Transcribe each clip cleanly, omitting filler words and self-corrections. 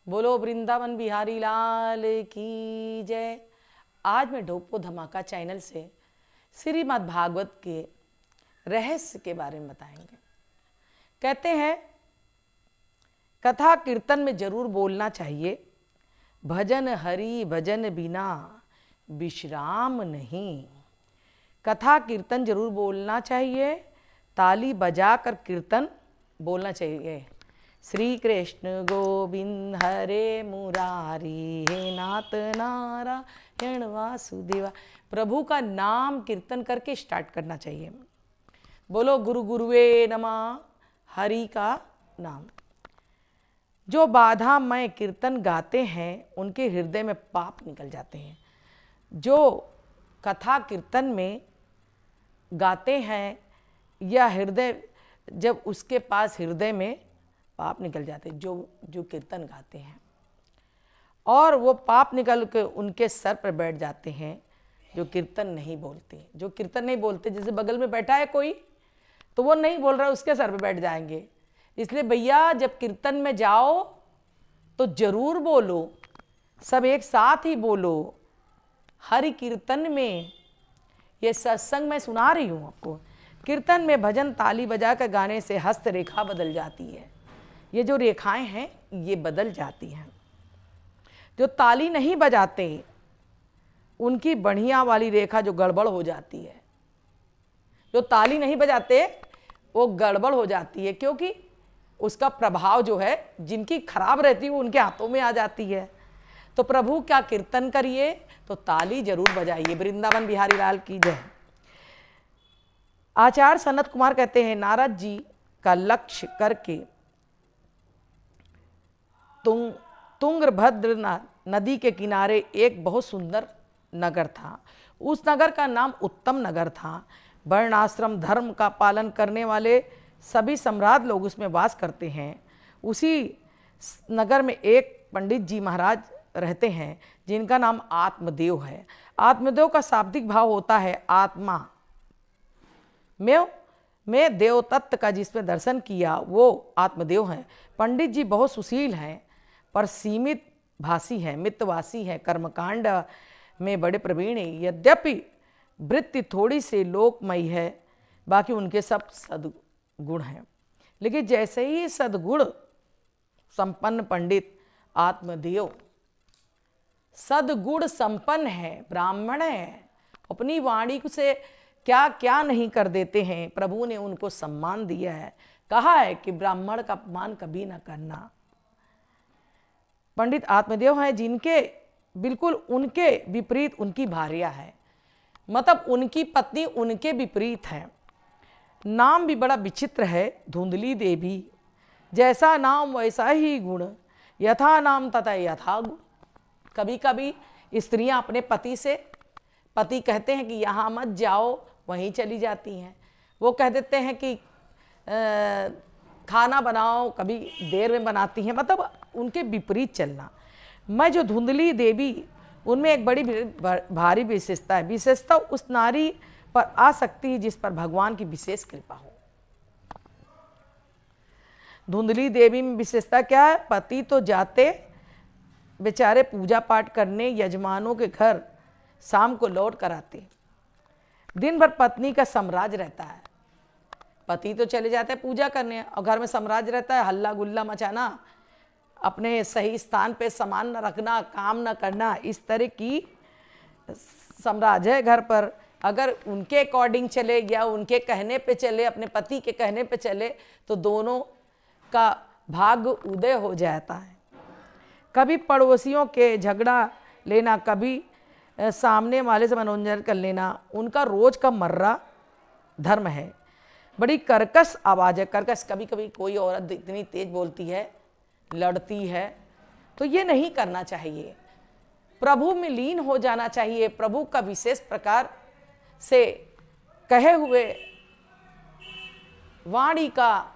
बोलो वृंदावन बिहारी लाल की जय। आज मैं ढोपो धमाका चैनल से श्रीमद् भागवत के रहस्य के बारे में बताएंगे। कहते हैं कथा कीर्तन में जरूर बोलना चाहिए, भजन हरि भजन बिना विश्राम नहीं। कथा कीर्तन जरूर बोलना चाहिए, ताली बजाकर कीर्तन बोलना चाहिए। श्री कृष्ण गोविंद हरे मुरारी, हे नाथ नारायण वासुदेवा। प्रभु का नाम कीर्तन करके स्टार्ट करना चाहिए। बोलो गुरु गुरुवे नमः। हरि का नाम। जो बाधामय कीर्तन गाते हैं उनके हृदय में पाप निकल जाते हैं। जो कथा कीर्तन में गाते हैं या हृदय, जब उसके पास हृदय में पाप निकल जाते हैं, जो कीर्तन गाते हैं, और वो पाप निकल के उनके सर पर बैठ जाते हैं। जो कीर्तन नहीं बोलते, जो कीर्तन नहीं बोलते, जैसे बगल में बैठा है कोई तो वो नहीं बोल रहा, उसके सर पे बैठ जाएंगे। इसलिए भैया जब कीर्तन में जाओ तो जरूर बोलो, सब एक साथ ही बोलो। हरि कीर्तन में, ये सत्संग मैं सुना रही हूँ आपको, कीर्तन में भजन ताली बजा कर गाने से हस्त रेखा बदल जाती है। ये जो रेखाएं हैं ये बदल जाती हैं। जो ताली नहीं बजाते उनकी बढ़िया वाली रेखा जो गड़बड़ हो जाती है। जो ताली नहीं बजाते वो गड़बड़ हो जाती है, क्योंकि उसका प्रभाव जो है जिनकी खराब रहती है वो उनके हाथों में आ जाती है। तो प्रभु क्या कीर्तन करिए तो ताली जरूर बजाइए। वृंदावन बिहारी लाल की जय। आचार्य सनत कुमार कहते हैं, नारद जी का लक्ष्य करके तुंगभद्र नदी के किनारे एक बहुत सुंदर नगर था। उस नगर का नाम उत्तम नगर था। वर्णाश्रम धर्म का पालन करने वाले सभी सम्राट लोग उसमें वास करते हैं। उसी नगर में एक पंडित जी महाराज रहते हैं जिनका नाम आत्मदेव है। आत्मदेव का शाब्दिक भाव होता है आत्मा में देव तत्व का जिसमें दर्शन किया वो आत्मदेव हैं। पंडित जी बहुत सुशील हैं पर सीमित भाषी हैं, मितवासी हैं, कर्मकांड में बड़े प्रवीण हैं। यद्यपि वृत्ति थोड़ी सी लोकमयी है, बाकी उनके सब सद्गुण हैं। लेकिन जैसे ही सद्गुण संपन्न पंडित आत्मदेव सद्गुण संपन्न है, ब्राह्मण है, अपनी वाणी से क्या क्या नहीं कर देते हैं। प्रभु ने उनको सम्मान दिया है, कहा है कि ब्राह्मण का अपमान कभी ना करना। पंडित आत्मदेव हैं जिनके बिल्कुल उनके विपरीत उनकी भार्या है, मतलब उनकी पत्नी उनके विपरीत है। नाम भी बड़ा विचित्र है, धुंधली देवी। जैसा नाम वैसा ही गुण, यथा नाम तथा यथा गुण। कभी कभी स्त्रियां अपने पति कहते हैं कि यहाँ मत जाओ, वहीं चली जाती हैं। वो कह देते हैं कि खाना बनाओ, कभी देर में बनाती हैं, मतलब उनके विपरीत चलना। मैं जो धुंधली देवी, उनमें एक बड़ी भारी विशेषता है। विशेषता उस नारी पर आ सकती है जिस पर भगवान की विशेष कृपा हो। धुंधली देवी में विशेषता क्या है? पति तो जाते बेचारे पूजा पाठ करने यजमानों के घर, शाम को लौट कर आते। दिन भर पत्नी का साम्राज्य रहता है। पति तो चले जाते हैं पूजा करने और घर में साम्राज्य रहता है, हल्ला गुल्ला मचाना, अपने सही स्थान पे सामान न रखना, काम न करना, इस तरह की साम्राज्य है घर पर। अगर उनके अकॉर्डिंग चले या उनके कहने पे चले, अपने पति के कहने पे चले, तो दोनों का भाग्य उदय हो जाता है। कभी पड़ोसियों के झगड़ा लेना, कभी सामने वाले से मनोरंजन कर लेना, उनका रोज का मर्रा धर्म है। बड़ी कर्कश आवाज़ है, कर्कश। कभी कभी कोई औरत इतनी तेज बोलती है, लड़ती है, तो ये नहीं करना चाहिए। प्रभु में लीन हो जाना चाहिए। प्रभु का विशेष प्रकार से कहे हुए वाणी का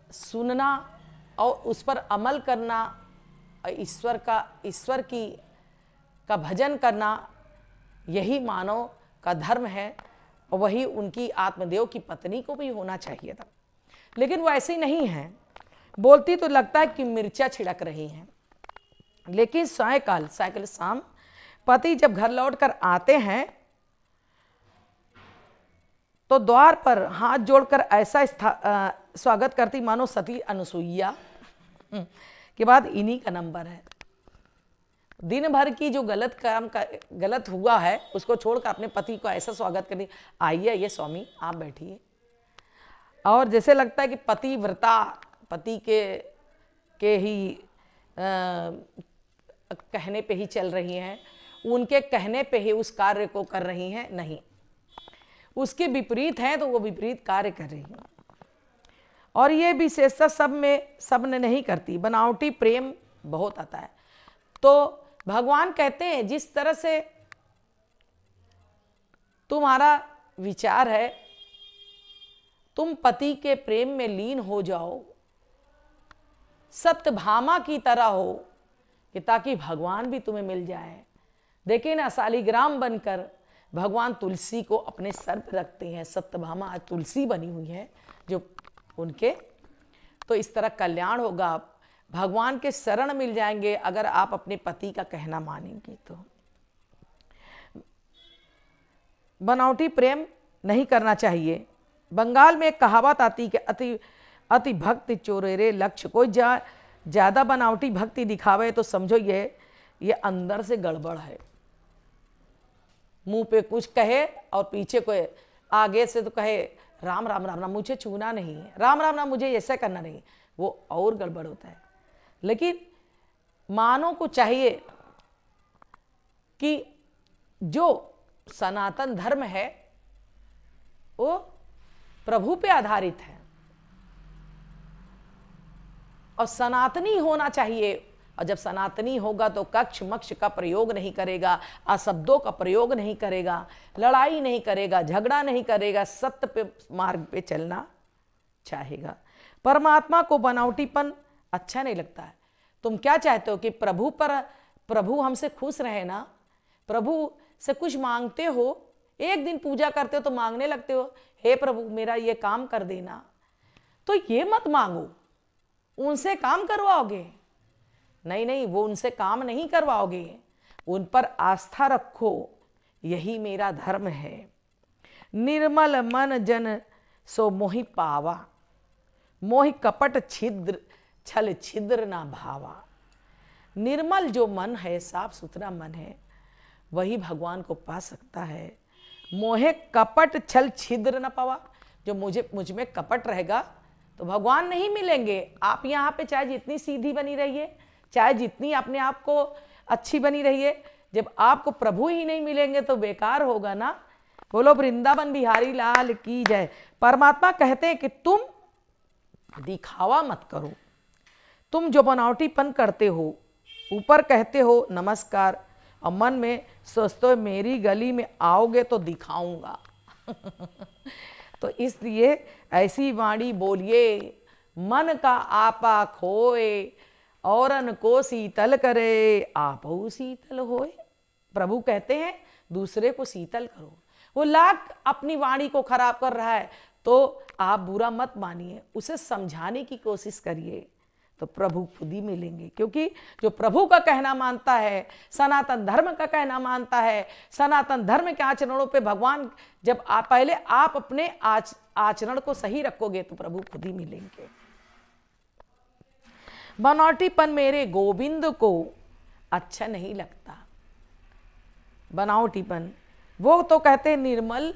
सुनना और उस पर अमल करना, ईश्वर का भजन करना, यही मानव का धर्म है। और वही उनकी आत्मदेव की पत्नी को भी होना चाहिए था, लेकिन वो ऐसी नहीं है। बोलती तो लगता है कि मिर्चा छिड़क रही हैं, लेकिन सायकाल शाम पति जब घर लौटकर आते हैं तो द्वार पर हाथ जोड़कर ऐसा स्वागत करती मानो सती अनुसुईया के बाद इन्हीं का नंबर है। दिन भर की जो गलत हुआ है उसको छोड़कर अपने पति को ऐसा स्वागत करती, आइए आइए स्वामी आप बैठिए। और जैसे लगता है कि पतिव्रता पति के ही कहने पे ही चल रही हैं, उनके कहने पे ही उस कार्य को कर रही हैं, नहीं, उसके विपरीत हैं तो वो विपरीत कार्य कर रही हैं। और ये विशेषता सब ने नहीं करती, बनावटी प्रेम बहुत आता है। तो भगवान कहते हैं जिस तरह से तुम्हारा विचार है तुम पति के प्रेम में लीन हो जाओ, सत्यभामा की तरह हो कि ताकि भगवान भी तुम्हें मिल जाए। देखिए ना, शालिग्राम बनकर भगवान तुलसी को अपने सर पर रखते हैं, सत्यभामा आज तुलसी बनी हुई है जो उनके। तो इस तरह कल्याण होगा, भगवान के शरण मिल जाएंगे अगर आप अपने पति का कहना मानेंगे। तो बनावटी प्रेम नहीं करना चाहिए। बंगाल में एक कहावत आती कि अति भक्ति चोरेरे लक्ष्य। कोई ज़्यादा बनावटी भक्ति दिखावे तो समझो ये अंदर से गड़बड़ है। मुंह पे कुछ कहे और पीछे कोई आगे से तो कहे राम राम राम राम, मुझे छूना नहीं है, राम राम राम मुझे ऐसा करना नहीं, वो और गड़बड़ होता है। लेकिन मानव को चाहिए कि जो सनातन धर्म है वो प्रभु पे आधारित है और सनातनी होना चाहिए। और जब सनातनी होगा तो कक्ष मक्ष का प्रयोग नहीं करेगा, अशब्दों का प्रयोग नहीं करेगा, लड़ाई नहीं करेगा, झगड़ा नहीं करेगा, सत्य पे मार्ग पे चलना चाहेगा। परमात्मा को बनावटीपन अच्छा नहीं लगता है। तुम क्या चाहते हो कि प्रभु हमसे खुश रहे ना, प्रभु से कुछ मांगते हो, एक दिन पूजा करते हो तो मांगने लगते हो, हे प्रभु मेरा ये काम कर देना। तो ये मत मांगो, उनसे काम करवाओगे, नहीं नहीं, वो उनसे काम नहीं करवाओगे, उन पर आस्था रखो, यही मेरा धर्म है। निर्मल मन जन सो मोहि पावा, मोहि कपट छिद्र छल छिद्र ना भावा। निर्मल जो मन है, साफ सुथरा मन है, वही भगवान को पा सकता है। मोहे कपट छल छिद्र न पावा, जो मुझ में कपट रहेगा तो भगवान नहीं मिलेंगे। आप यहाँ पे चाहे जितनी सीधी बनी रहिए, चाहे जितनी अपने आप को अच्छी बनी रहिए, जब आपको प्रभु ही नहीं मिलेंगे तो बेकार होगा ना। बोलो वृंदावन बिहारी लाल की जय। परमात्मा कहते हैं कि तुम दिखावा मत करो, तुम जो बनावटीपन करते हो, ऊपर कहते हो नमस्कार और मन में सोचते हो मेरी गली में आओगे तो दिखाऊंगा तो इसलिए ऐसी वाणी बोलिए, मन का आपा खोए, औरन को शीतल करे, आपो शीतल होए। प्रभु कहते हैं दूसरे को शीतल करो। वो लाख अपनी वाणी को खराब कर रहा है तो आप बुरा मत मानिए, उसे समझाने की कोशिश करिए, तो प्रभु खुद ही मिलेंगे। क्योंकि जो प्रभु का कहना मानता है, सनातन धर्म का कहना मानता है, सनातन धर्म के आचरणों पे भगवान, जब पहले आप अपने आचरण को सही रखोगे तो प्रभु खुद ही मिलेंगे। बनावटीपन मेरे गोविंद को अच्छा नहीं लगता। बनावटीपन, वो तो कहते हैं निर्मल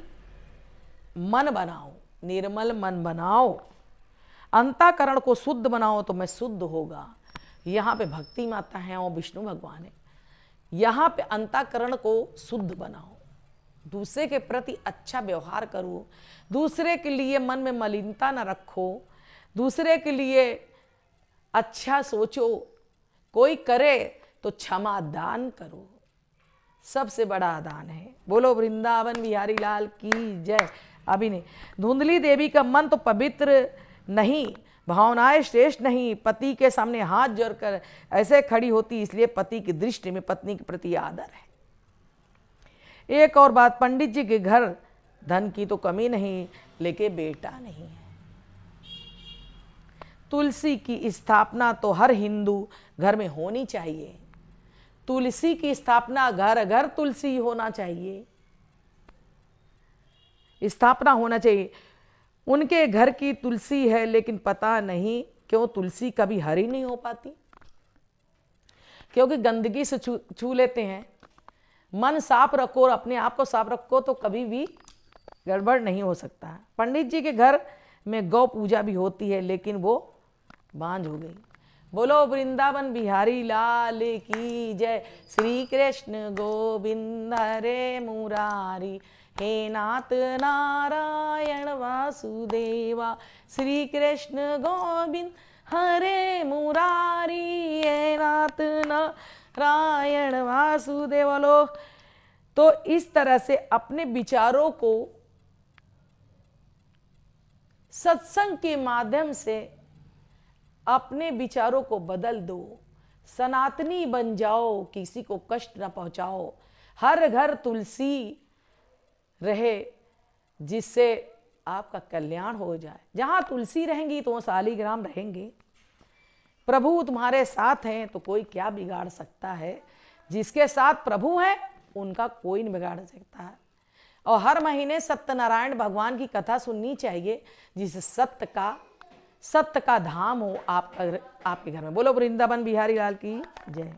मन बनाओ, निर्मल मन बनाओ, अंतःकरण को शुद्ध बनाओ तो मैं शुद्ध होगा। यहाँ पे भक्ति माता है और विष्णु भगवान है। यहाँ पे अंतःकरण को शुद्ध बनाओ, दूसरे के प्रति अच्छा व्यवहार करो, दूसरे के लिए मन में मलिनता न रखो, दूसरे के लिए अच्छा सोचो, कोई करे तो क्षमा दान करो, सबसे बड़ा दान है। बोलो वृंदावन बिहारी लाल की जय। अभी नहीं, धुंधली देवी का मन तो पवित्र नहीं, भावनाएं श्रेष्ठ नहीं, पति के सामने हाथ जोड़कर ऐसे खड़ी होती, इसलिए पति की दृष्टि में पत्नी के प्रति आदर है। एक और बात, पंडित जी के घर धन की तो कमी नहीं, लेकिन बेटा नहीं है। तुलसी की स्थापना तो हर हिंदू घर में होनी चाहिए। तुलसी की स्थापना घर घर तुलसी होना चाहिए, स्थापना होना चाहिए। उनके घर की तुलसी है, लेकिन पता नहीं क्यों तुलसी कभी हरी नहीं हो पाती, क्योंकि गंदगी से छू लेते हैं। मन साफ रखो और अपने आप को साफ रखो तो कभी भी गड़बड़ नहीं हो सकता। पंडित जी के घर में गौ पूजा भी होती है, लेकिन वो बांझ हो गई। बोलो वृंदावन बिहारी लाल की जय। श्री कृष्ण गोविंद हरे मुरारी, हे नाथ नारायण वासुदेवा। श्री कृष्ण गोविंद हरे मुरारी, हे नाथ नारायण वासुदेव। लो तो इस तरह से अपने विचारों को सत्संग के माध्यम से अपने विचारों को बदल दो, सनातनी बन जाओ, किसी को कष्ट न पहुंचाओ। हर घर तुलसी रहे, जिससे आपका कल्याण हो जाए। जहां तुलसी रहेंगी तो शालिग्राम रहेंगे। प्रभु तुम्हारे साथ हैं तो कोई क्या बिगाड़ सकता है। जिसके साथ प्रभु हैं उनका कोई नहीं बिगाड़ सकता है। और हर महीने सत्यनारायण भगवान की कथा सुननी चाहिए, जिससे सत्य का धाम हो आपके घर में। बोलो वृंदावन बिहारी लाल की जय।